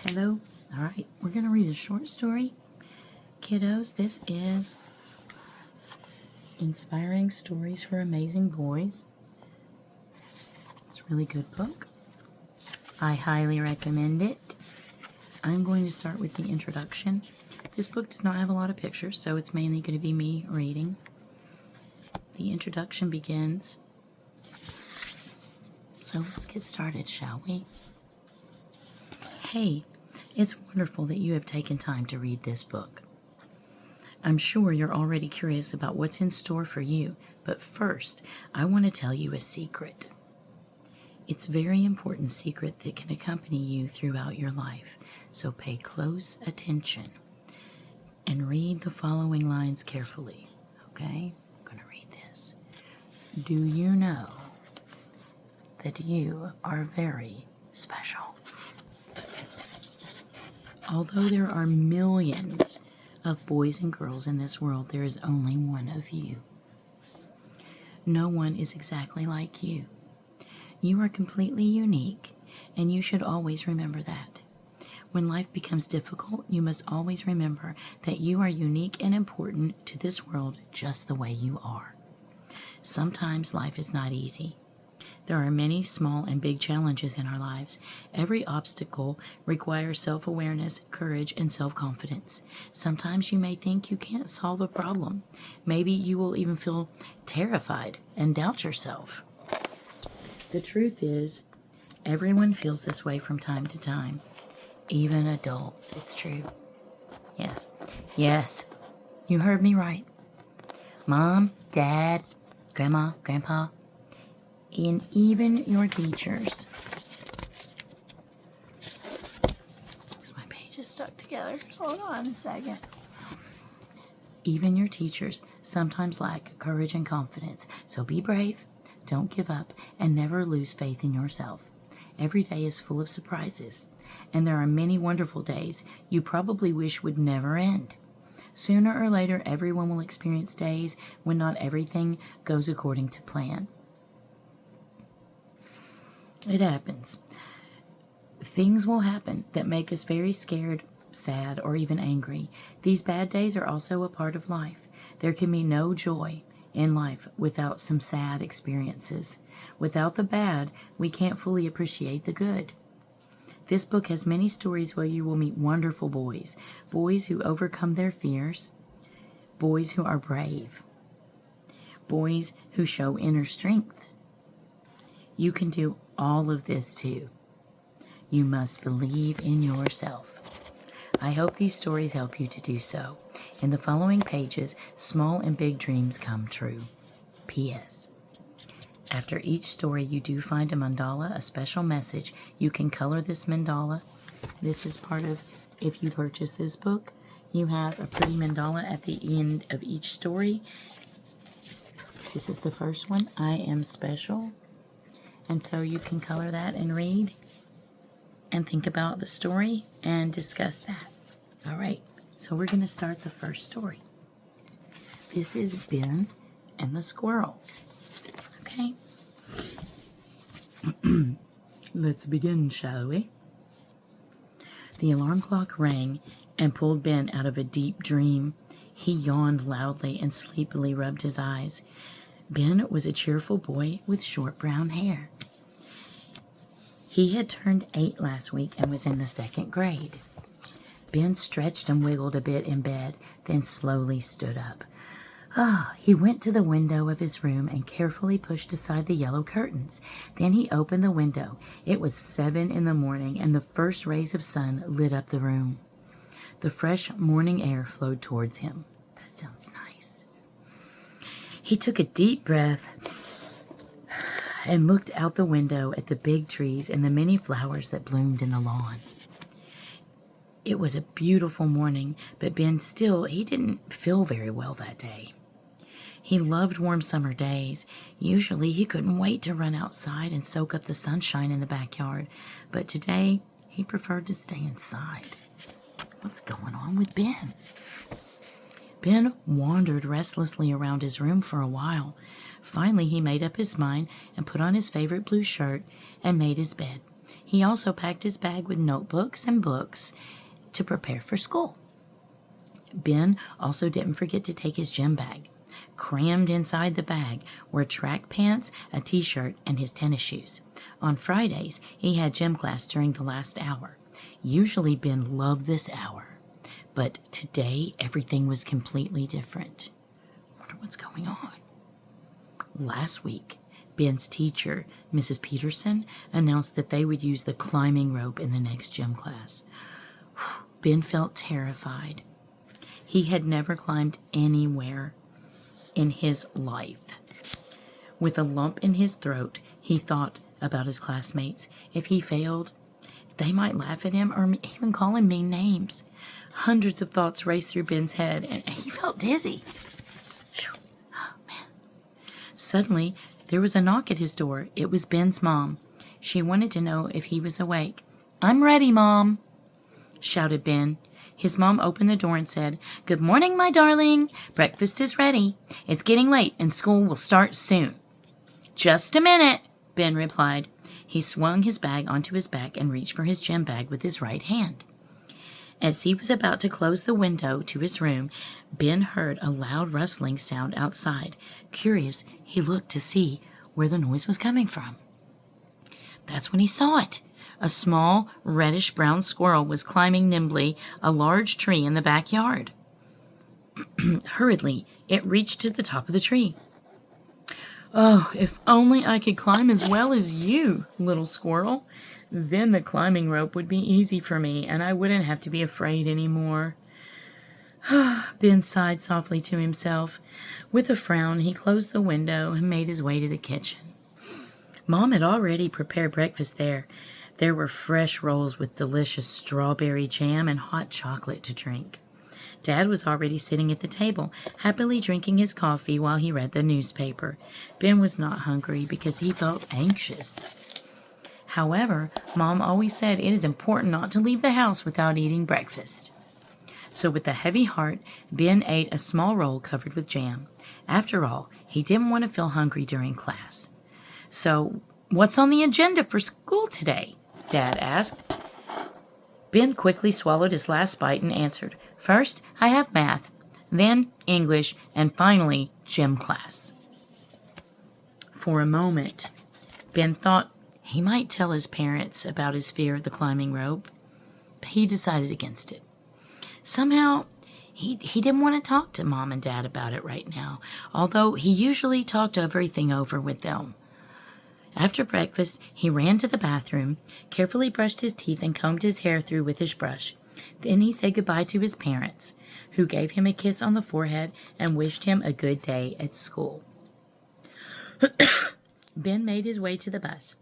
Hello. All right, we're going to read a short story. Kiddos, this is Inspiring Stories for Amazing Boys. It's a really good book. I highly recommend it. I'm going to start with the introduction. This book does not have a lot of pictures, so it's mainly going to be me reading. The introduction begins. So let's get started, shall we? Hey, it's wonderful that you have taken time to read this book. I'm sure you're already curious about what's in store for you, but first, I want to tell you a secret. It's a very important secret that can accompany you throughout your life, so pay close attention and read the following lines carefully, okay? I'm going to read this. Do you know that you are very special? Although there are millions of boys and girls in this world, there is only one of you. No one is exactly like you. You are completely unique, and you should always remember that. When life becomes difficult, you must always remember that you are unique and important to this world just the way you are. Sometimes life is not easy. There are many small and big challenges in our lives. Every obstacle requires self-awareness, courage, and self-confidence. Sometimes you may think you can't solve a problem. Maybe you will even feel terrified and doubt yourself. The truth is, everyone feels this way from time to time. Even adults, it's true. Yes, you heard me right. Mom, Dad, Grandma, Grandpa, and even your teachers. Because my page is stuck together. Hold on a second. Even your teachers sometimes lack courage and confidence. So be brave, don't give up, and never lose faith in yourself. Every day is full of surprises, and there are many wonderful days you probably wish would never end. Sooner or later, everyone will experience days when not everything goes according to plan. It happens. Things will happen that make us very scared, sad, or even angry. These bad days are also a part of life. There can be no joy in life without some sad experiences. Without the bad, we can't fully appreciate the good. This book has many stories where you will meet wonderful boys. Boys who overcome their fears. Boys who are brave. Boys who show inner strength. You can do all of this too. You must believe in yourself. I hope these stories help you to do so. In the following pages, small and big dreams come true. P.S. After each story, you do find a mandala, a special message. You can color this mandala. This is part of, if you purchase this book, you have a pretty mandala at the end of each story. This is the first one, I am special. And so you can color that and read and think about the story and discuss that. All right, so we're going to start the first story. This is Ben and the Squirrel. Okay. Let's begin, shall we? The alarm clock rang and pulled Ben out of a deep dream. He yawned loudly and sleepily rubbed his eyes. Ben was a cheerful boy with short brown hair. He had turned 8 last week and was in the 2nd grade. Ben stretched and wiggled a bit in bed, then slowly stood up. He went to the window of his room and carefully pushed aside the yellow curtains. Then he opened the window. It was 7 in the morning, and the first rays of sun lit up the room. The fresh morning air flowed towards him. That sounds nice. He took a deep breath and looked out the window at the big trees and the many flowers that bloomed in the lawn. It was a beautiful morning, but Ben he didn't feel very well that day. He loved warm summer days. Usually he couldn't wait to run outside and soak up the sunshine in the backyard, but today he preferred to stay inside. What's going on with Ben? Ben wandered restlessly around his room for a while. Finally, he made up his mind and put on his favorite blue shirt and made his bed. He also packed his bag with notebooks and books to prepare for school. Ben also didn't forget to take his gym bag. Crammed inside the bag were track pants, a t-shirt, and his tennis shoes. On Fridays, he had gym class during the last hour. Usually Ben loved this hour, but today everything was completely different. I wonder what's going on. Last week, Ben's teacher, Mrs. Peterson, announced that they would use the climbing rope in the next gym class. Ben felt terrified. He had never climbed anywhere in his life. With a lump in his throat, he thought about his classmates. If he failed, they might laugh at him or even call him mean names. Hundreds of thoughts raced through Ben's head, and he felt dizzy. Oh, man. Suddenly, there was a knock at his door. It was Ben's mom. She wanted to know if he was awake. "I'm ready, Mom," shouted Ben. His mom opened the door and said, "Good morning, my darling. Breakfast is ready. It's getting late and school will start soon." "Just a minute," Ben replied. He swung his bag onto his back and reached for his gym bag with his right hand. As he was about to close the window to his room, Ben heard a loud rustling sound outside. Curious, he looked to see where the noise was coming from. That's when he saw it. A small, reddish-brown squirrel was climbing nimbly a large tree in the backyard. Hurriedly, it reached to the top of the tree. "Oh, if only I could climb as well as you, little squirrel. Then the climbing rope would be easy for me, and I wouldn't have to be afraid anymore." Ben sighed softly to himself. With a frown, he closed the window and made his way to the kitchen. Mom had already prepared breakfast there. There were fresh rolls with delicious strawberry jam and hot chocolate to drink. Dad was already sitting at the table, happily drinking his coffee while he read the newspaper. Ben was not hungry because he felt anxious. However, Mom always said it is important not to leave the house without eating breakfast. So with a heavy heart, Ben ate a small roll covered with jam. After all, he didn't want to feel hungry during class. "So, what's on the agenda for school today?" Dad asked. Ben quickly swallowed his last bite and answered, "First, I have math, then English, and finally, gym class." For a moment, Ben thought he might tell his parents about his fear of the climbing rope, but he decided against it. Somehow, he didn't want to talk to Mom and Dad about it right now, although he usually talked everything over with them. After breakfast, he ran to the bathroom, carefully brushed his teeth and combed his hair through with his brush. Then he said goodbye to his parents, who gave him a kiss on the forehead and wished him a good day at school. Ben made his way to the bus.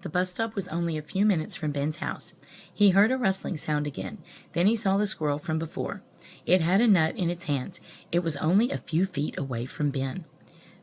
The bus stop was only a few minutes from Ben's house. He heard a rustling sound again. Then he saw the squirrel from before. It had a nut in its hands. It was only a few feet away from Ben.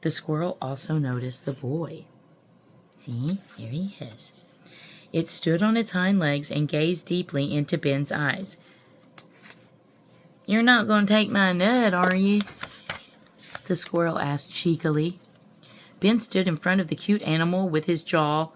The squirrel also noticed the boy. See, here he is. It stood on its hind legs and gazed deeply into Ben's eyes. "You're not going to take my nut, are you?" the squirrel asked cheekily. Ben stood in front of the cute animal with his jaw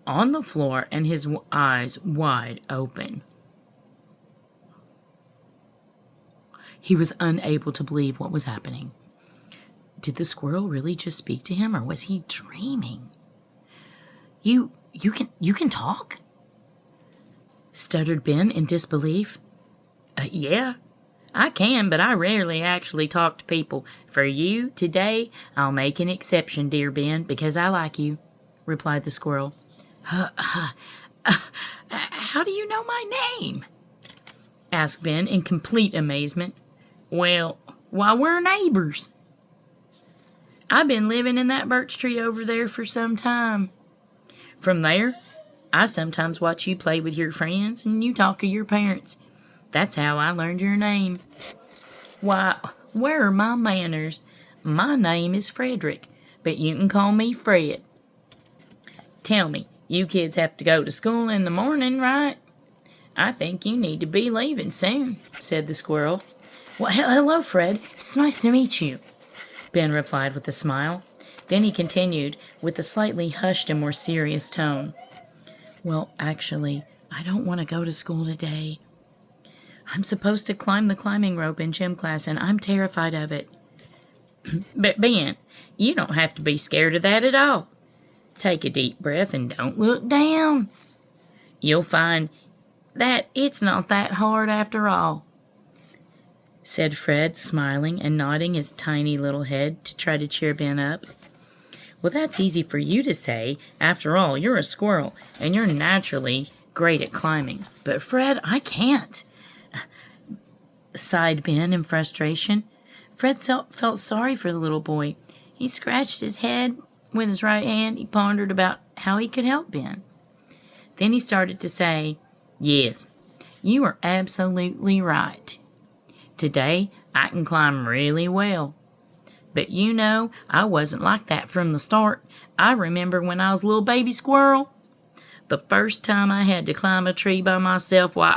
on the floor and his eyes wide open. He was unable to believe what was happening. Did the squirrel really just speak to him, or was he dreaming? You can talk?" stuttered Ben in disbelief. Yeah, I can, but I rarely actually talk to people. For you, today, I'll make an exception, dear Ben, because I like you," replied the squirrel. How do you know my name?" asked Ben in complete amazement. Well, why, we're neighbors. I've been living in that birch tree over there for some time. From there, I sometimes watch you play with your friends and you talk to your parents. That's how I learned your name." "Why, where are my manners? My name is Frederick, but you can call me Fred." "Tell me, you kids have to go to school in the morning, right?" "I think you need to be leaving soon," said the squirrel. "Well, hello, Fred. It's nice to meet you," Ben replied with a smile. Then he continued, with a slightly hushed and more serious tone. Well, actually, I don't want to go to school today. I'm supposed to climb the climbing rope in gym class, and I'm terrified of it. But Ben, you don't have to be scared of that at all. Take a deep breath and don't look down. You'll find that it's not that hard after all, said Fred, smiling and nodding his tiny little head to try to cheer Ben up. Well, that's easy for you to say. After all, you're a squirrel, and you're naturally great at climbing. But Fred, I can't, sighed Ben in frustration. Fred felt sorry for the little boy. He scratched his head with his right hand. He pondered about how he could help Ben. Then he started to say, "Yes, you are absolutely right. Today, I can climb really well. But you know, I wasn't like that from the start. I remember when I was a little baby squirrel. The first time I had to climb a tree by myself, why,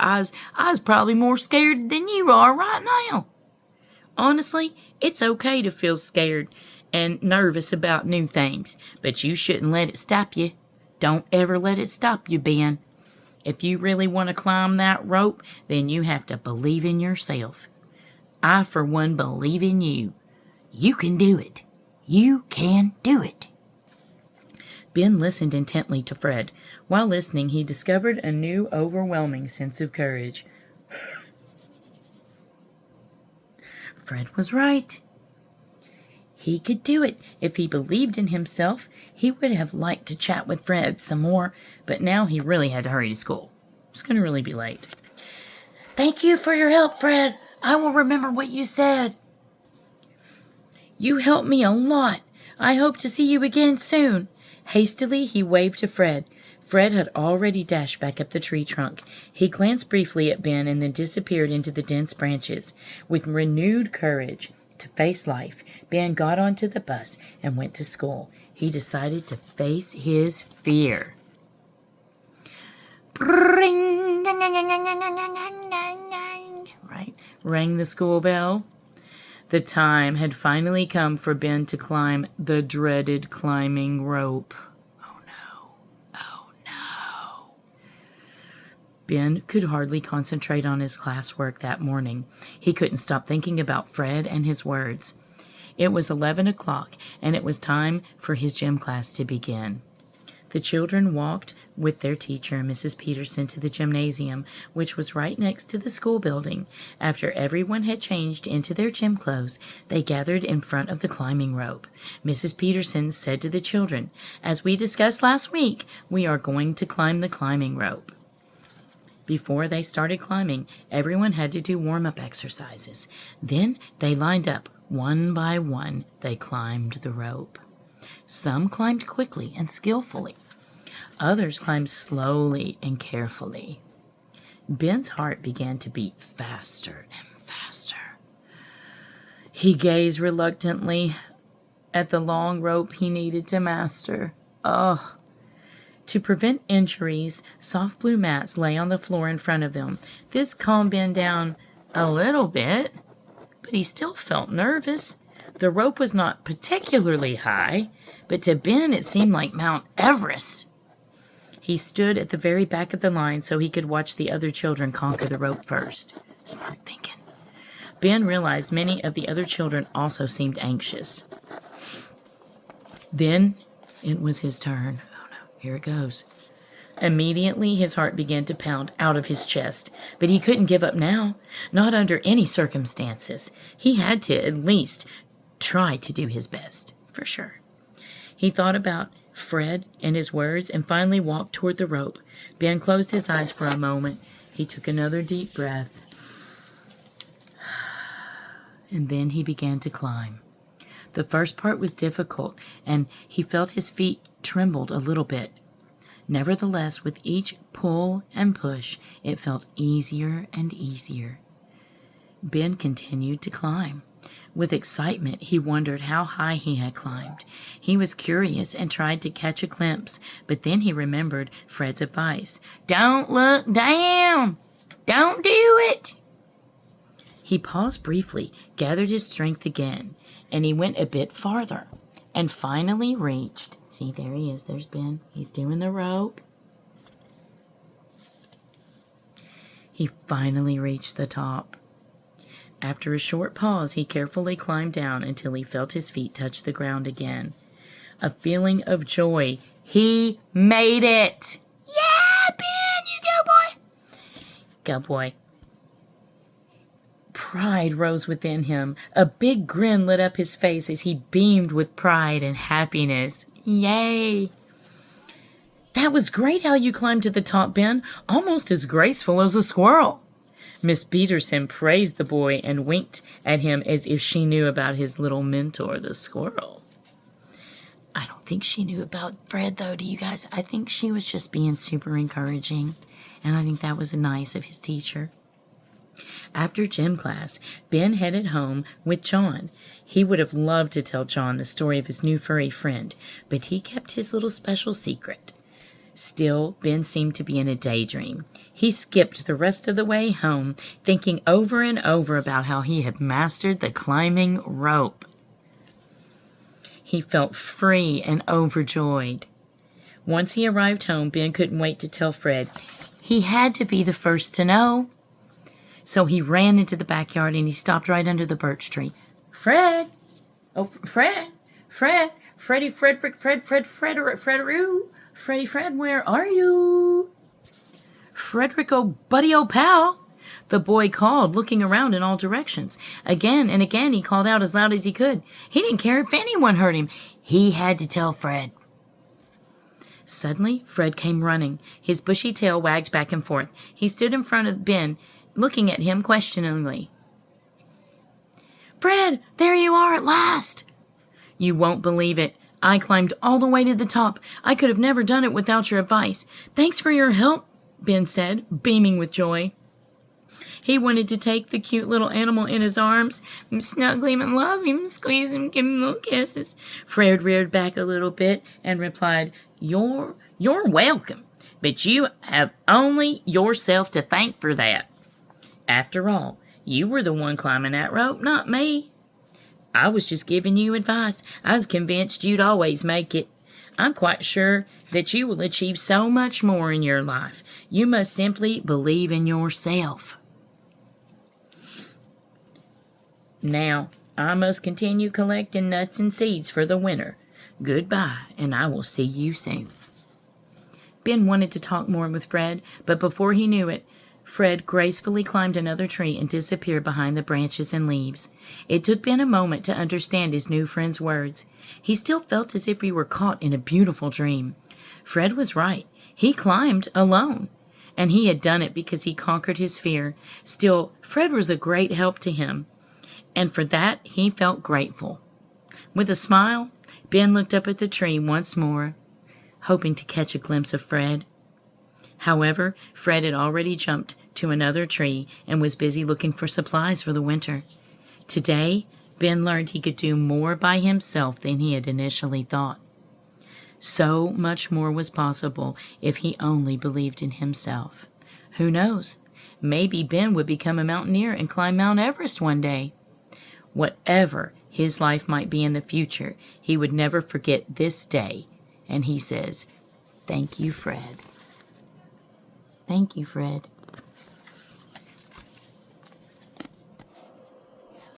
I was probably more scared than you are right now. Honestly, it's okay to feel scared and nervous about new things, but you shouldn't let it stop you. Don't ever let it stop you, Ben. If you really want to climb that rope, then you have to believe in yourself. I, for one, believe in you. You can do it. You can do it." Ben listened intently to Fred. While listening, he discovered a new, overwhelming sense of courage. Fred was right. He could do it. If he believed in himself, he would have liked to chat with Fred some more, but now he really had to hurry to school. It's going to really be late. "Thank you for your help, Fred. I will remember what you said." "You helped me a lot. I hope to see you again soon." Hastily, he waved to Fred. Fred had already dashed back up the tree trunk. He glanced briefly at Ben and then disappeared into the dense branches. With renewed courage to face life, Ben got onto the bus and went to school. He decided to face his fear. Right, rang the school bell. The time had finally come for Ben to climb the dreaded climbing rope. Oh no, oh no. Ben could hardly concentrate on his classwork that morning. He couldn't stop thinking about Fred and his words. It was 11 o'clock, and it was time for his gym class to begin. The children walked with their teacher, Mrs. Peterson, to the gymnasium, which was right next to the school building. After everyone had changed into their gym clothes, they gathered in front of the climbing rope. Mrs. Peterson said to the children, "As we discussed last week, we are going to climb the climbing rope." Before they started climbing, everyone had to do warm-up exercises. Then they lined up. One by one, they climbed the rope. Some climbed quickly and skillfully. Others climbed slowly and carefully. Ben's heart began to beat faster and faster. He gazed reluctantly at the long rope he needed to master. Ugh! To prevent injuries, soft blue mats lay on the floor in front of them. This calmed Ben down a little bit, but he still felt nervous. The rope was not particularly high, but to Ben it seemed like Mount Everest. He stood at the very back of the line so he could watch the other children conquer the rope first. Smart thinking. Ben realized many of the other children also seemed anxious. Then it was his turn. Oh no, here it goes. Immediately his heart began to pound out of his chest, but he couldn't give up now, not under any circumstances. He had to at least try to do his best, for sure. He thought about Fred and his words and finally walked toward the rope. Ben closed his eyes for a moment. He took another deep breath. And then he began to climb. The first part was difficult, and he felt his feet trembled a little bit. Nevertheless, with each pull and push, it felt easier and easier. Ben continued to climb. With excitement, he wondered how high he had climbed. He was curious and tried to catch a glimpse, but then he remembered Fred's advice. "Don't look down! Don't do it!" He paused briefly, gathered his strength again, and he went a bit farther, and finally reached. See, there he is. There's Ben. He's doing the rope. He finally reached the top. After a short pause, he carefully climbed down until he felt his feet touch the ground again. A feeling of joy. He made it! Yeah, Ben, you go, boy! Go, boy. Pride rose within him. A big grin lit up his face as he beamed with pride and happiness. Yay! That was great how you climbed to the top, Ben. Almost as graceful as a squirrel. Miss Peterson praised the boy and winked at him as if she knew about his little mentor, the squirrel. I don't think she knew about Fred, though, do you guys? I think she was just being super encouraging, and I think that was nice of his teacher. After gym class, Ben headed home with John. He would have loved to tell John the story of his new furry friend, but he kept his little special secret. Still, Ben seemed to be in a daydream. He skipped the rest of the way home, thinking over and over about how he had mastered the climbing rope. He felt free and overjoyed. Once he arrived home, Ben couldn't wait to tell Fred. He had to be the first to know. So he ran into the backyard and he stopped right under the birch tree. Fred! Oh, Fred! Freddie, Frederoo! Freddie, Fred, where are you? Frederick, oh, buddy, oh, pal! The boy called, looking around in all directions. Again and again he called out as loud as he could. He didn't care if anyone heard him. He had to tell Fred. Suddenly, Fred came running. His bushy tail wagged back and forth. He stood in front of Ben, looking at him questioningly. Fred, there you are at last! You won't believe it. I climbed all the way to the top. I could have never done it without your advice. Thanks for your help, Ben said, beaming with joy. He wanted to take the cute little animal in his arms, snuggle him and love him, squeeze him, give him little kisses. Fred reared back a little bit and replied, You're welcome, but you have only yourself to thank for that. After all, you were the one climbing that rope, not me. I was just giving you advice. I was convinced you'd always make it. I'm quite sure that you will achieve so much more in your life. You must simply believe in yourself. Now, I must continue collecting nuts and seeds for the winter. Goodbye, and I will see you soon. Ben wanted to talk more with Fred, but before he knew it, Fred gracefully climbed another tree and disappeared behind the branches and leaves. It took Ben a moment to understand his new friend's words. He still felt as if he were caught in a beautiful dream. Fred was right. He climbed alone, and he had done it because he conquered his fear. Still, Fred was a great help to him, and for that he felt grateful. With a smile, Ben looked up at the tree once more, hoping to catch a glimpse of Fred. However, Fred had already jumped to another tree and was busy looking for supplies for the winter. Today, Ben learned he could do more by himself than he had initially thought. So much more was possible if he only believed in himself. Who knows? Maybe Ben would become a mountaineer and climb Mount Everest one day. Whatever his life might be in the future, he would never forget this day. And he says, Thank you, Fred. Thank you, Fred.